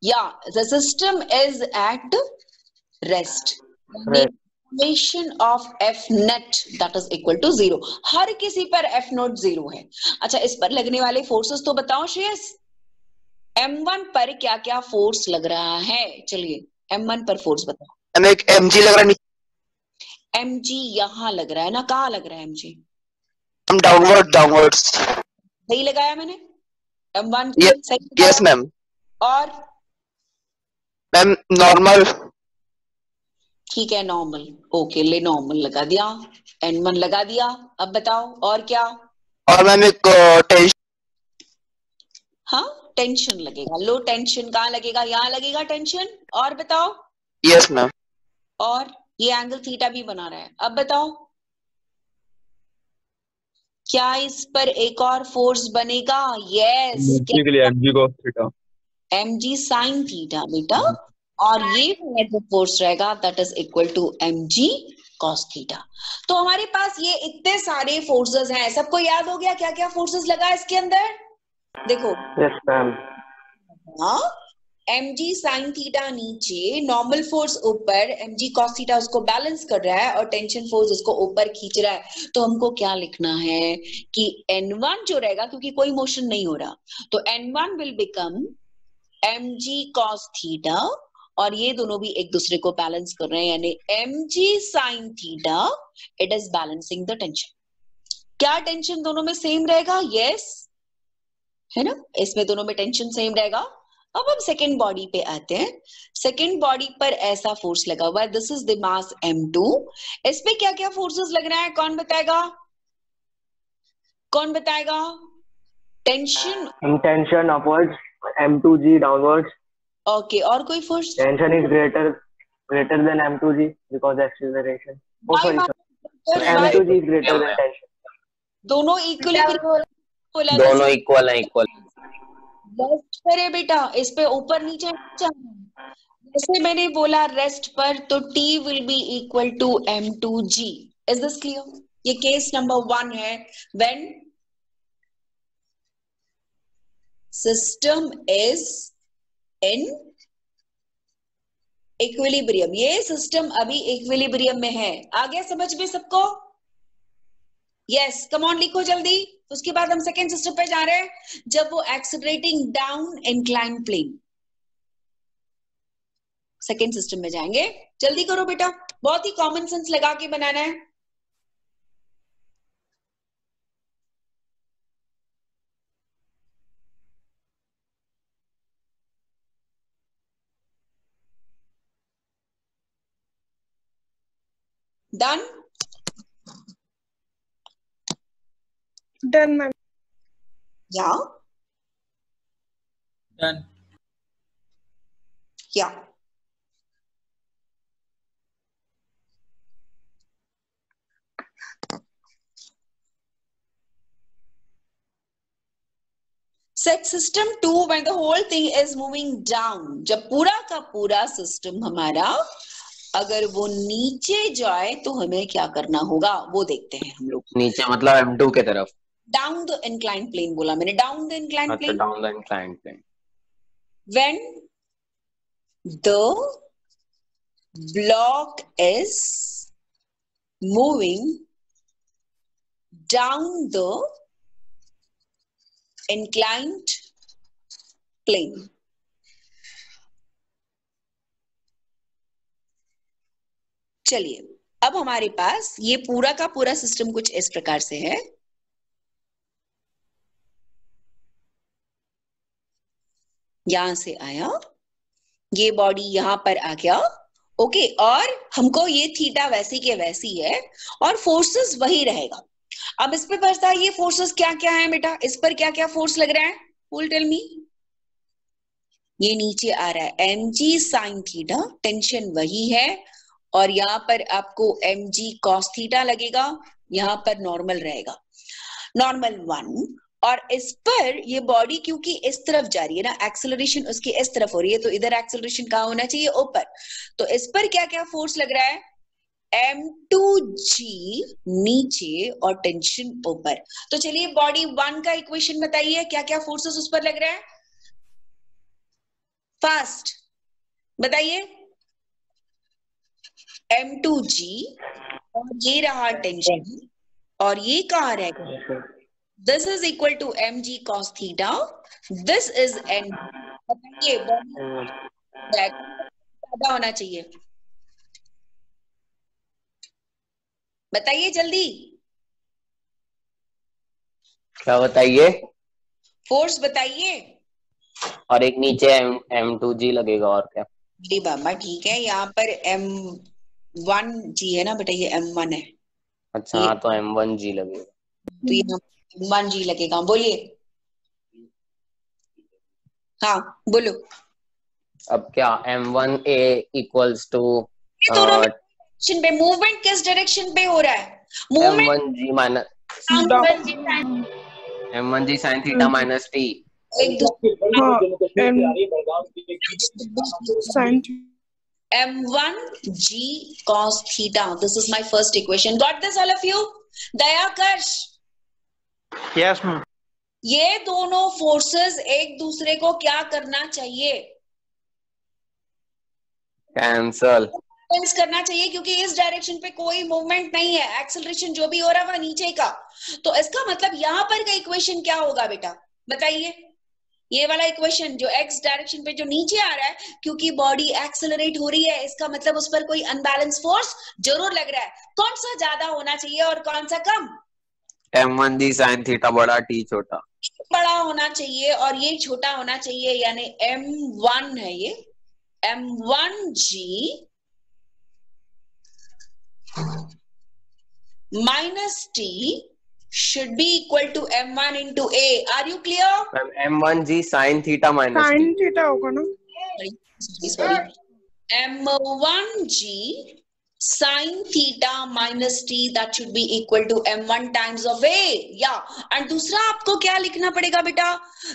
Speaker 1: Yeah, the system is at rest. The equation of F net that is equal to 0. हर किसी पर F नोट 0 है. अच्छा, इस पर लगने वाले फोर्सेस तो बताओ श्रेयस. M1 पर क्या क्या फोर्स लग रहा है? चलिए M1 पर फोर्स बताओ.
Speaker 9: हमें एक mg लग रहा है.
Speaker 1: mg यहाँ लग रहा है ना. कहाँ लग रहा है mg?
Speaker 9: हम डाउनवर्ड्स.
Speaker 1: सही लगाया मैंने M1 सही.
Speaker 9: Yes ma'am.
Speaker 1: और
Speaker 9: मैम नॉर्मल.
Speaker 1: ठीक है, नॉर्मल. ओके, ले नॉर्मल लगा दिया. N1 लगा दिया. अब बताओ और क्या?
Speaker 9: और मैम एक टेंशन.
Speaker 1: हाँ, टेंशन लगेगा. लो टेंशन कहाँ लगेगा? यहाँ लगेगा टेंशन. और बताओ.
Speaker 9: Yes ma'am.
Speaker 1: और ये एंगल थीटा भी बना रहा है. अब बताओ क्या इस पर एक और फोर्स बनेगा? यस. mg साइन थीटा बेटा. और ये जो फोर्स रहेगा that is equal to mg cos theta. तो हमारे पास ये इतने सारे फोर्सेस हैं. सबको याद हो गया क्या क्या फोर्सेस लगा इसके अंदर? देखो.
Speaker 7: Yes ma'am.
Speaker 1: हाँ, mg साइन थीटा नीचे, नॉर्मल फोर्स ऊपर, mg cos थीटा उसको बैलेंस कर रहा है, और टेंशन फोर्स उसको ऊपर खींच रहा है. तो हमको क्या लिखना है कि n1 जो रहेगा, क्योंकि कोई मोशन नहीं हो रहा, तो n1 will become mg cos theta, और ये दोनों भी एक दूसरे को बैलेंस कर रहे हैं, यानी mg sin theta it is balancing the tension. क्या टेंशन दोनों में सेम रहेगा? यस, है ना, इसमें दोनों में टेंशन सेम रहेगा। अब हम सेकेंड बॉडी पे आते हैं। सेकेंड बॉडी पर ऐसा फोर्स लगा हुआ है, this is the mass m2। इस पे क्या क्या फोर्सेस लग रहा है, कौन बताएगा? कौन बताएगा? Tension,
Speaker 7: Tension upwards, M2G downwards.
Speaker 1: Okay, और कोई force?
Speaker 7: Tension is greater than M2G because acceleration. Oh sorry, sorry. M2G is greater than tension.
Speaker 1: दोनों इक्विलिब्रियम बोला,
Speaker 4: दोनों इक्वल है, इक्वल।
Speaker 1: रेस्ट पर है बेटा, इस पे ऊपर नीचे जैसे मैंने बोला रेस्ट पर, तो T will be equal to M2G। Is this clear? ये केस नंबर 1 है, when system is in equilibrium. ये सिस्टम अभी इक्विलिब्रियम में है। आ गया समझ में सबको? यस, कम ऑन लिखो जल्दी। उसके बाद हम सेकेंड सिस्टम पे जा रहे हैं, जब वो accelerating down incline plane. Second system में जाएंगे, जल्दी करो बेटा, बहुत ही कॉमन सेंस लगा के बनाना है। डन?
Speaker 3: Done ma'am.
Speaker 1: या
Speaker 6: डन।
Speaker 1: या set system 2 when the whole thing is moving down। जब पूरा का पूरा सिस्टम हमारा अगर वो नीचे जाए तो हमें क्या करना होगा वो देखते हैं हम लोग।
Speaker 4: नीचे मतलब M2 के तरफ।
Speaker 1: डाउन द इंक्लाइन प्लेन बोला मैंने, down the incline plane.
Speaker 4: Down the incline plane.
Speaker 1: When the block is moving down the inclined plane, चलिए अब हमारे पास ये पूरा का पूरा सिस्टम कुछ इस प्रकार से है। यहां से आया, ये बॉडी यहां पर आ गया, ओके, और हमको ये थीटा वैसी के वैसी है और फोर्सेस वही रहेगा। अब इस पे पता है ये फोर्सेस क्या क्या है बेटा, इस पर क्या क्या फोर्स लग रहा है, फुल टेल मी। ये नीचे आ रहा है mg sin थीटा, टेंशन वही है, और यहाँ पर आपको mg cos थीटा लगेगा, यहाँ पर नॉर्मल रहेगा, नॉर्मल 1। और इस पर ये बॉडी क्योंकि इस तरफ जा रही है ना, एक्सेलरेशन उसकी इस तरफ हो रही है, तो इधर एक्सेलरेशन कहाँ होना चाहिए, ऊपर। तो इस पर क्या क्या फोर्स लग रहा है, m2g नीचे और टेंशन ऊपर। तो चलिए बॉडी 1 का इक्वेशन बताइए, क्या क्या फोर्सेस उस पर लग रहा है, फास्ट बताइए। m2g और ये रहा टेंशन, और ये कहाँ रहेगा, this is equal to mg cos theta, this is n। बताइए ज्यादा होना चाहिए, बताइए जल्दी,
Speaker 4: क्या बताइए,
Speaker 1: फोर्स बताइए।
Speaker 4: और एक नीचे M2G लगेगा, और क्या।
Speaker 1: मेरी बाबा ठीक है, यहाँ पर M1G है ना बेटा, ये M1 है।
Speaker 4: अच्छा हाँ, तो M1G लगेगा,
Speaker 1: तो यहाँ M1G लगेगा, बोलिए, हाँ बोलो।
Speaker 4: अब क्या M1A इक्वल्स टू
Speaker 1: डायरेक्शन पे मूवमेंट किस डायरेक्शन पे हो रहा है, movement
Speaker 4: M1G minus M1G sin theta minus T।
Speaker 1: एक M1G cos theta, this is my first equation, got this all of you? Dayakarsh,
Speaker 5: yes ma'am.
Speaker 1: ये दोनों फोर्सेस एक दूसरे को क्या करना चाहिए,
Speaker 4: कैंसल
Speaker 1: करना चाहिए, क्योंकि इस डायरेक्शन पे कोई मूवमेंट नहीं है, एक्सेलरेशन जो भी हो रहा है वह नीचे का। तो इसका मतलब यहाँ पर का इक्वेशन क्या होगा बेटा, बताइए। ये वाला इक्वेशन जो x डायरेक्शन पे जो नीचे आ रहा है, क्योंकि बॉडी एक्सेलरेट हो रही है, इसका मतलब उस पर कोई अनबैलेंस फोर्स जरूर लग रहा है। कौन सा ज्यादा होना चाहिए और कौन सा कम?
Speaker 4: m1 जी sin थीटा बड़ा, t छोटा।
Speaker 1: बड़ा होना चाहिए और ये छोटा होना चाहिए, यानी m1 है ये, m1g minus t should be equal to m1 into a. Are you clear?
Speaker 4: Ma'am m1 g sin theta minus
Speaker 3: sine
Speaker 4: t।
Speaker 3: Theta होगा ना?
Speaker 1: Sorry. m1g sin theta minus t, that should be equal to m1 times of a. Yeah. and दूसरा आपको क्या लिखना पड़ेगा बेटा?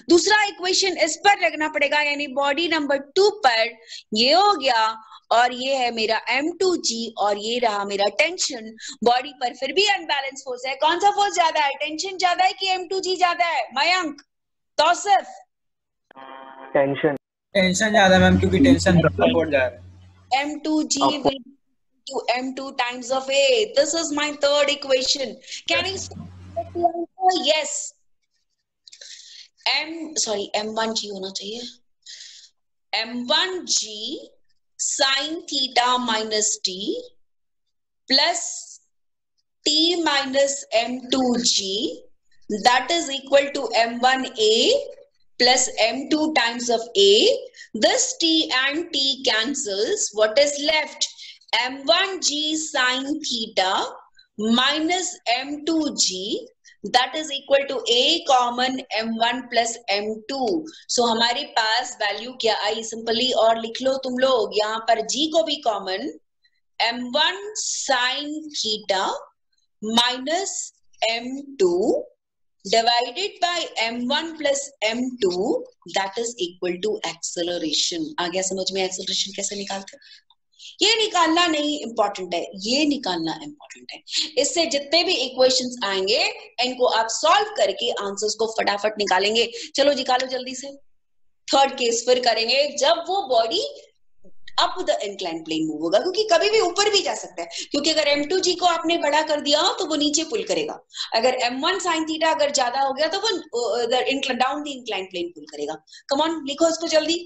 Speaker 1: दूसरा equation इस पर लगना पड़ेगा, यानी बॉडी नंबर 2 पर ये हो गया और ये है मेरा m2g और ये रहा मेरा टेंशन। बॉडी पर फिर भी अनबैलेंस फोर्स है। कौन सा फोर्स ज्यादा है? टेंशन ज्यादा है कि m2g ज्यादा है? मयंक, तौसिफ?
Speaker 7: टेंशन।
Speaker 6: टेंशन ज्यादा है मैम, क्योंकि टेंशन बहुत जा रहा है।
Speaker 1: m2g will to m2 times of a. This is my third equation. Can you say the answer? Yes. m1g होना चाहिए। m1g sin theta minus t plus t minus m2g, that is equal to m1a plus m2 times of a. This t and t cancels. What is left? m1g sin theta minus m2g, that is equal to a common m1 plus m2. So हमारे पास value क्या आई? Simply और लिख लो तुम लोग, यहाँ पर g को भी common, m1 sin theta minus m2 divided by m1 plus m2, that is equal to acceleration. आ गया समझ में acceleration कैसे निकालते हैं? ये निकालना नहीं इंपॉर्टेंट है, ये निकालना इंपॉर्टेंट है। इससे जितने भी इक्वेशंस आएंगे इनको आप सॉल्व करके आंसर्स को फटाफट निकालेंगे। चलो निकालो जल्दी से। थर्ड केस फिर करेंगे जब वो body up the incline plane move होगा, क्योंकि कभी भी ऊपर भी जा सकता है, क्योंकि अगर m2g को आपने बड़ा कर दिया तो वो नीचे पुल करेगा। अगर m1 sin थीटा अगर ज्यादा हो गया तो वो डाउन द इंक्लाइन प्लेन पुल करेगा। कम ऑन लिखो इसको जल्दी।